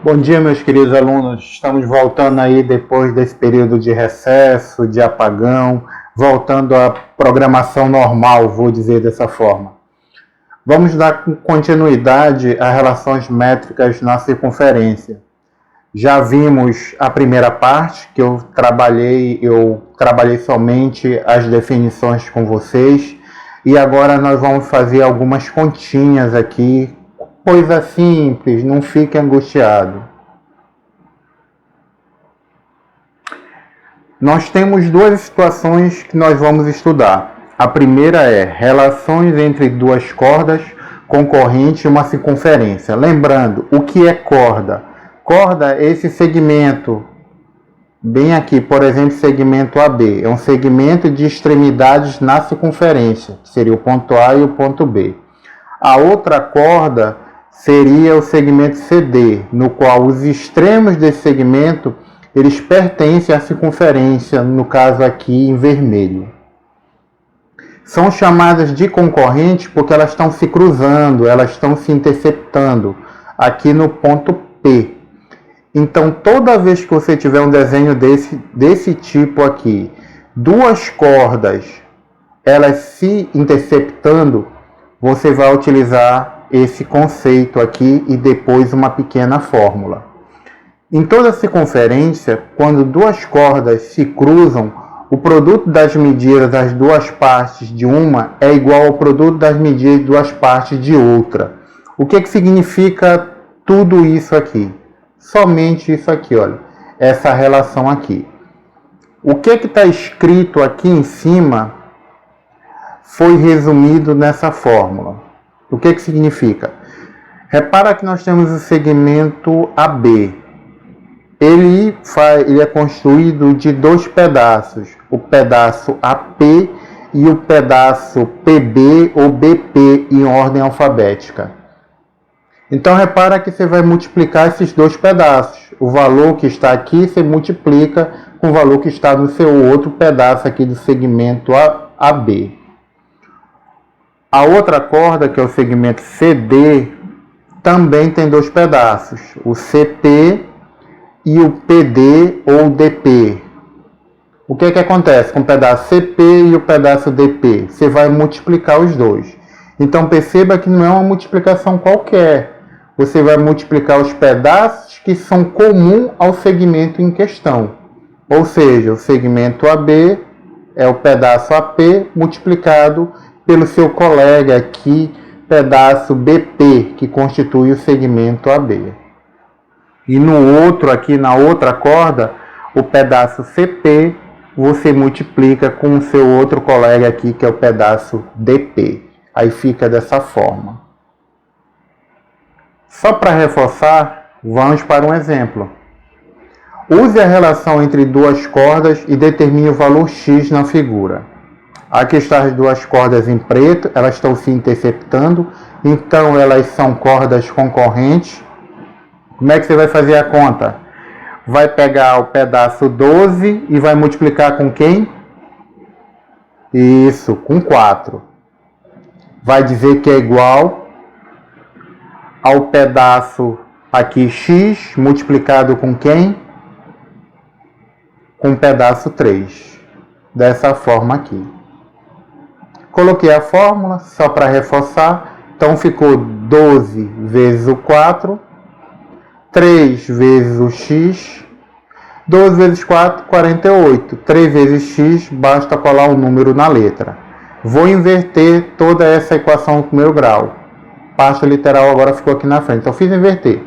Bom dia, meus queridos alunos. Estamos voltando aí depois desse período de recesso, de apagão, voltando à programação normal, vou dizer dessa forma. Vamos dar continuidade a relações métricas na circunferência. Já vimos a primeira parte, que eu trabalhei somente as definições com vocês, e agora nós vamos fazer algumas continhas aqui, coisa simples, não fique angustiado. Nós temos duas situações que nós vamos estudar. A primeira é relações entre duas cordas concorrentes e uma circunferência. Lembrando, o que é corda? Corda é esse segmento, bem aqui, por exemplo, segmento AB. É um segmento de extremidades na circunferência, que seria o ponto A e o ponto B. A outra corda seria o segmento CD, no qual os extremos desse segmento eles pertencem à circunferência, no caso aqui em vermelho. São chamadas de concorrentes porque elas estão se cruzando, elas estão se interceptando aqui no ponto P. Então, toda vez que você tiver um desenho desse tipo aqui, duas cordas, elas se interceptando, você vai utilizar esse conceito aqui e depois uma pequena fórmula. Em toda circunferência, quando duas cordas se cruzam, o produto das medidas das duas partes de uma é igual ao produto das medidas de duas partes de outra. O que significa tudo isso aqui? Somente isso aqui, olha, essa relação aqui. O que está escrito aqui em cima foi resumido nessa fórmula. O que significa? Repara que nós temos o segmento AB. Ele é construído de dois pedaços, o pedaço AP e o pedaço PB ou BP em ordem alfabética. Então, repara que você vai multiplicar esses dois pedaços. O valor que está aqui, você multiplica com o valor que está no seu outro pedaço aqui do segmento AB. A outra corda, que é o segmento CD, também tem dois pedaços, o CP e o PD ou DP. O que acontece com o pedaço CP e o pedaço DP? Você vai multiplicar os dois. Então perceba que não é uma multiplicação qualquer. Você vai multiplicar os pedaços que são comuns ao segmento em questão. Ou seja, o segmento AB é o pedaço AP multiplicado pelo seu colega aqui, pedaço BP, que constitui o segmento AB. E no outro aqui, na outra corda, o pedaço CP, você multiplica com o seu outro colega aqui, que é o pedaço DP. Aí fica dessa forma. Só para reforçar, vamos para um exemplo. Use a relação entre duas cordas e determine o valor X na figura. Aqui estão as duas cordas em preto, elas estão se interceptando, então elas são cordas concorrentes. Como é que você vai fazer a conta? Vai pegar o pedaço 12 e vai multiplicar com quem? Isso, com 4. Vai dizer que é igual ao pedaço aqui X multiplicado com quem? Com o pedaço 3. Dessa forma aqui. Coloquei a fórmula só para reforçar. Então ficou 12 vezes o 4. 3 vezes o x, 12 vezes 4, 48. 3 vezes x, basta colar um número na letra. Vou inverter toda essa equação no primeiro grau. Parte literal agora ficou aqui na frente. Então fiz inverter.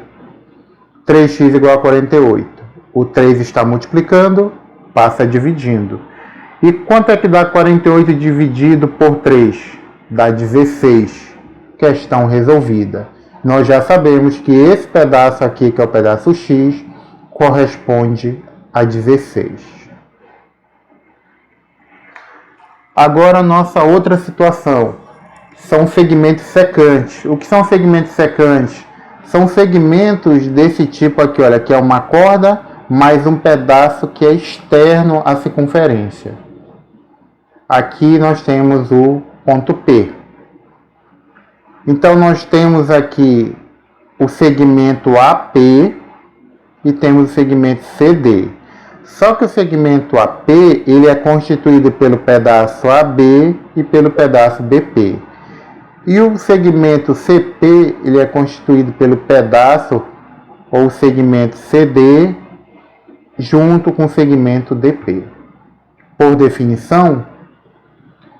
3x igual a 48. O 3 está multiplicando, passa dividindo. E quanto é que dá 48 dividido por 3? Dá 16. Questão resolvida. Nós já sabemos que esse pedaço aqui, que é o pedaço X, corresponde a 16. Agora, nossa outra situação. São segmentos secantes. O que são segmentos secantes? São segmentos desse tipo aqui, olha, que é uma corda mais um pedaço que é externo à circunferência. Aqui nós temos o ponto P. Então, nós temos aqui o segmento AP e temos o segmento CD. Só que o segmento AP ele é constituído pelo pedaço AB e pelo pedaço BP. E o segmento CP ele é constituído pelo pedaço ou segmento CD junto com o segmento DP. Por definição,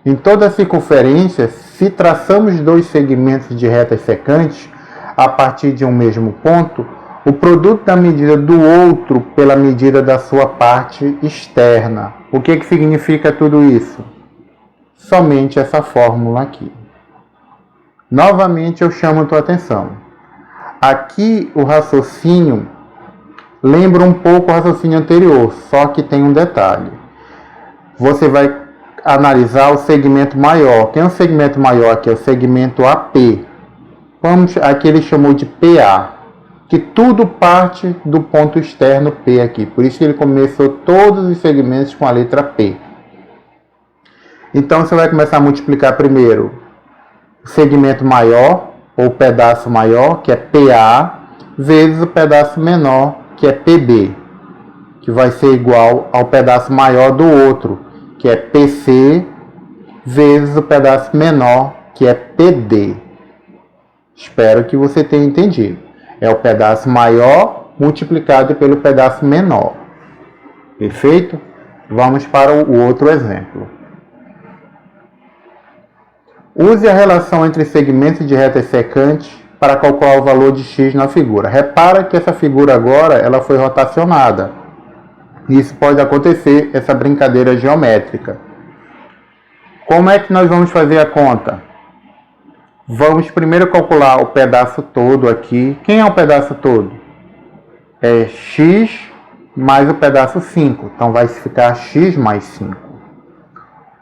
em toda a circunferência, se traçamos dois segmentos de retas secantes a partir de um mesmo ponto, o produto da medida do outro pela medida da sua parte externa. O que significa tudo isso? Somente essa fórmula aqui. Novamente eu chamo a tua atenção. Aqui o raciocínio lembra um pouco o raciocínio anterior, só que tem um detalhe. Você vai analisar o segmento maior. Quem é o segmento maior aqui? É o segmento AP. Aqui ele chamou de PA, que tudo parte do ponto externo P aqui. Por isso que ele começou todos os segmentos com a letra P. Então você vai começar a multiplicar primeiro o segmento maior, ou pedaço maior, que é PA, vezes o pedaço menor, que é PB, que vai ser igual ao pedaço maior do outro, que é PC, vezes o pedaço menor, que é PD. Espero que você tenha entendido. É o pedaço maior multiplicado pelo pedaço menor. Perfeito? Vamos para o outro exemplo. Use a relação entre segmentos de retas secantes para calcular o valor de x na figura. Repara que essa figura agora ela foi rotacionada. Isso pode acontecer, essa brincadeira geométrica. Como é que nós vamos fazer a conta? Vamos primeiro calcular o pedaço todo aqui. Quem é o pedaço todo? É x mais o pedaço 5. Então vai ficar x mais 5.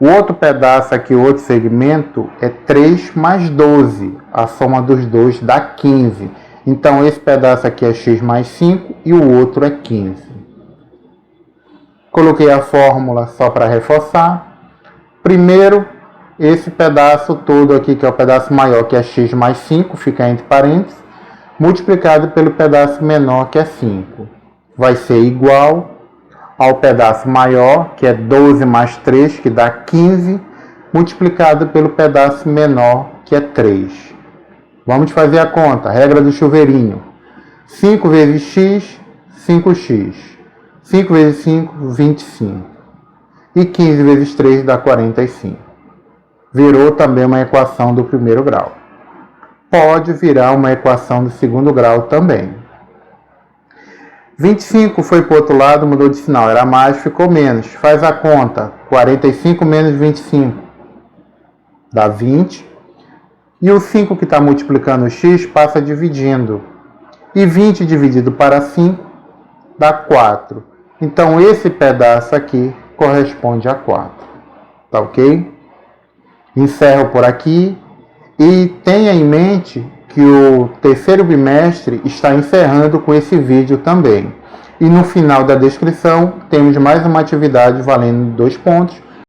O outro pedaço aqui, o outro segmento, é 3 mais 12. A soma dos dois dá 15. Então esse pedaço aqui é x mais 5 e o outro é 15. Coloquei a fórmula só para reforçar. Primeiro, esse pedaço todo aqui, que é o pedaço maior, que é x mais 5, fica entre parênteses, multiplicado pelo pedaço menor, que é 5. Vai ser igual ao pedaço maior, que é 12 mais 3, que dá 15, multiplicado pelo pedaço menor, que é 3. Vamos fazer a conta, regra do chuveirinho. 5 vezes x, 5x. 5 vezes 5, 25. E 15 vezes 3 dá 45. Virou também uma equação do primeiro grau. Pode virar uma equação do segundo grau também. 25 foi para o outro lado, mudou de sinal. Era mais, ficou menos. Faz a conta. 45 menos 25 dá 20. E o 5 que está multiplicando o x passa dividindo. E 20 dividido para 5 dá 4. Então esse pedaço aqui corresponde a 4. Tá ok? Encerro por aqui. E tenha em mente que o terceiro bimestre está encerrando com esse vídeo também. E no final da descrição temos mais uma atividade valendo 2 pontos,